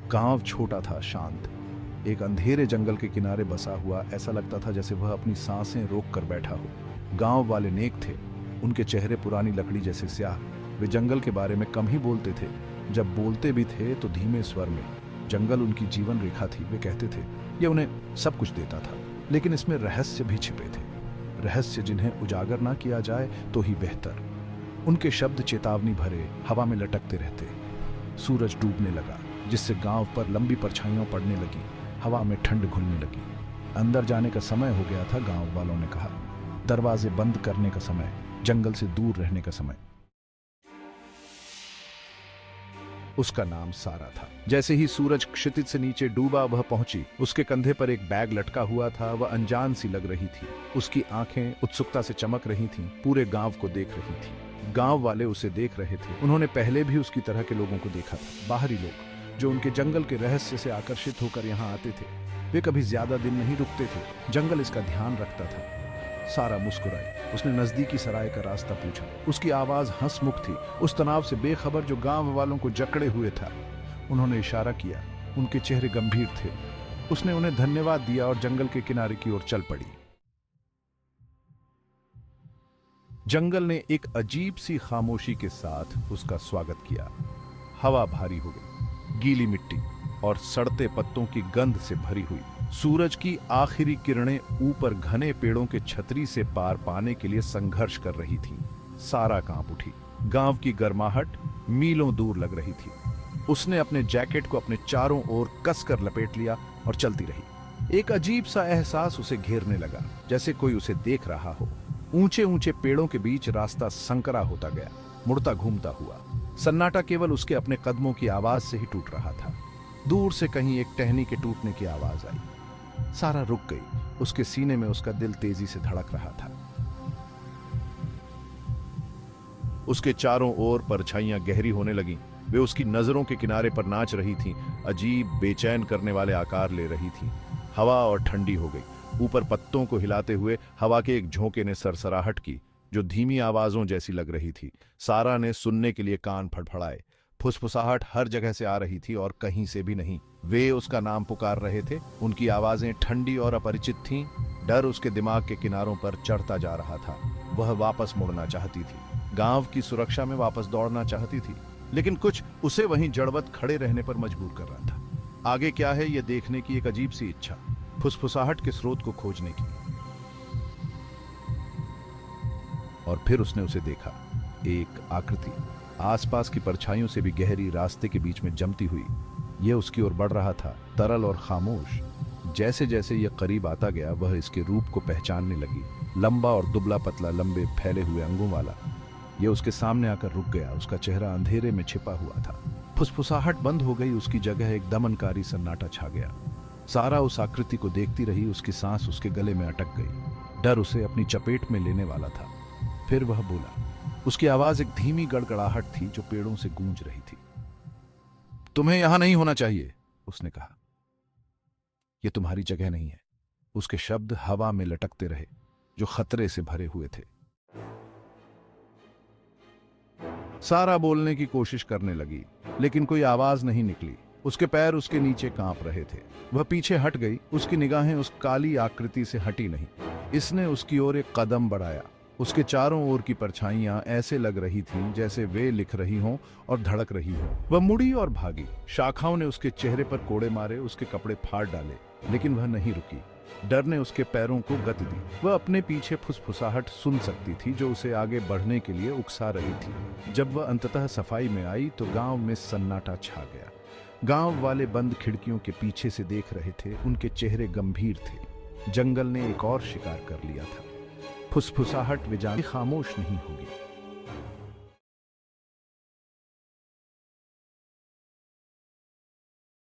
गांव छोटा था, शांत, एक अंधेरे जंगल के किनारे बसा हुआ। ऐसा लगता था जैसे वह अपनी सांसें रोक कर बैठा हो। गांव वाले नेक थे, उनके चेहरे पुरानी लकड़ी जैसे स्याह। वे जंगल के बारे में कम ही बोलते थे, जब बोलते भी थे तो धीमे स्वर में। जंगल उनकी जीवन रेखा थी। वे कहते थे ये उन्हें सब कुछ देता था, लेकिन इसमें रहस्य भी छिपे थे, रहस्य जिन्हें उजागर ना किया जाए तो ही बेहतर। उनके शब्द चेतावनी भरे, हवा में लटकते रहते। सूरज डूबने लगा, जिससे गांव पर लंबी परछाइयां पड़ने लगी। हवा में ठंड घुलने लगी। अंदर जाने का समय हो गया था, गांव वालों ने कहा। दरवाजे बंद करने का समय, जंगल से दूर रहने का समय। उसका नाम सारा था। जैसे ही सूरज क्षितिज से नीचे डूबा, वह पहुंची। उसके कंधे पर एक बैग लटका हुआ था। वह अनजान सी लग रही थी। उसकी आंखें उत्सुकता से चमक रही थीं, पूरे गांव को देख रही थी। गांव वाले उसे देख रहे थे। उन्होंने पहले भी उसकी तरह के लोगों को देखा था, बाहरी लोग जो उनके जंगल के रहस्य से आकर्षित होकर यहाँ आते थे। वे कभी ज्यादा दिन नहीं रुकते थे, जंगल इसका ध्यान रखता था। सारा मुस्कुराई। उसने नजदीकी सराय का रास्ता पूछा। उसकी आवाज हंसमुख थी, उस तनाव से बेखबर जो गांव वालों को जकड़े हुए था। उन्होंने इशारा किया, उनके चेहरे गंभीर थे। उसने उन्हें धन्यवाद दिया और जंगल के किनारे की ओर चल पड़ी। जंगल ने एक अजीब सी खामोशी के साथ उसका स्वागत किया। हवा भारी हो गई, गीली मिट्टी और सड़ते पत्तों की गंध से भरी हुई। सूरज की आखिरी किरणें ऊपर घने पेड़ों के छतरी से पार पाने के लिए संघर्ष कर रही थीं। सारा कांप उठी। गांव की गर्माहट मीलों दूर लग रही थी। उसने अपने जैकेट को अपने चारों ओर कसकर लपेट लिया और चलती रही। एक अजीब सा एहसास उसे घेरने लगा, जैसे कोई उसे देख रहा हो। ऊंचे ऊंचे पेड़ों के बीच रास्ता संकरा होता गया, मुड़ता घूमता हुआ। सन्नाटा केवल उसके अपने कदमों की आवाज से ही टूट रहा था। दूर से कहीं एक टहनी के टूटने की आवाज आई। सारा रुक गई। उसके सीने में उसका दिल तेजी से धड़क रहा था। उसके चारों ओर परछाइयां गहरी होने लगीं। वे उसकी नजरों के किनारे पर नाच रही थीं, अजीब बेचैन करने वाले आकार ले रही थीं। हवा और ठंडी हो गई। ऊपर पत्तों को हिलाते हुए हवा के एक झोंके ने सरसराहट की, जो धीमी आवाजों जैसी लग रही थी। सारा ने सुनने के लिए कान फड़फड़ाए। फुसफुसाहट हर जगह से आ रही थी और कहीं से भी नहीं। वे उसका नाम पुकार रहे थे। उनकी आवाजें ठंडी और अपरिचित थीं। डर उसके दिमाग के किनारों पर चढ़ता जा रहा था। वह वापस मुड़ना चाहती थी, गांव की सुरक्षा में वापस दौड़ना चाहती थी, लेकिन कुछ उसे वहीं जड़वत खड़े रहने पर मजबूर कर रहा था। आगे क्या है ये देखने की एक अजीब सी इच्छा, फुसफुसाहट के स्रोत को खोजने की। और फिर उसने उसे देखा, एक आकृति, आसपास की परछाइयों से भी गहरी, रास्ते के बीच में जमती हुई। यह उसकी ओर बढ़ रहा था, तरल और खामोश। जैसे जैसे यह करीब आता गया, वह इसके रूप को पहचानने लगी। लंबा और दुबला पतला, लंबे फैले हुए अंगों वाला। यह उसके सामने आकर रुक गया। उसका चेहरा अंधेरे में छिपा हुआ था। फुसफुसाहट बंद हो गई। उसकी जगह एक दमनकारी सन्नाटा छा गया। सारा उस आकृति को देखती रही। उसकी सांस उसके गले में अटक गई। डर उसे अपनी चपेट में लेने वाला था। फिर वह बोला। उसकी आवाज एक धीमी गड़गड़ाहट थी जो पेड़ों से गूंज रही थी। तुम्हें यहां नहीं होना चाहिए, उसने कहा। यह तुम्हारी जगह नहीं है। उसके शब्द हवा में लटकते रहे, जो खतरे से भरे हुए थे। सारा बोलने की कोशिश करने लगी, लेकिन कोई आवाज नहीं निकली। उसके पैर उसके नीचे कांप रहे थे। वह पीछे हट गई। उसकी निगाहें उस काली आकृति से हटी नहीं। इसने उसकी ओर एक कदम बढ़ाया। उसके चारों ओर की परछाइयां ऐसे लग रही थीं जैसे वे लिख रही हों और धड़क रही हों। वह मुड़ी और भागी। शाखाओं ने उसके चेहरे पर कोड़े मारे, उसके कपड़े फाड़ डाले, लेकिन वह नहीं रुकी। डर ने उसके पैरों को गति दी। वह अपने पीछे फुसफुसाहट सुन सकती थी जो उसे आगे बढ़ने के लिए उकसा रही थी। जब वह अंततः सफाई में आई तो गांव में सन्नाटा छा गया। गांव वाले बंद खिड़कियों के पीछे से देख रहे थे। उनके चेहरे गंभीर थे। जंगल ने एक और शिकार कर लिया था। फुसफुसाहट वे जाने खामोश नहीं होगी।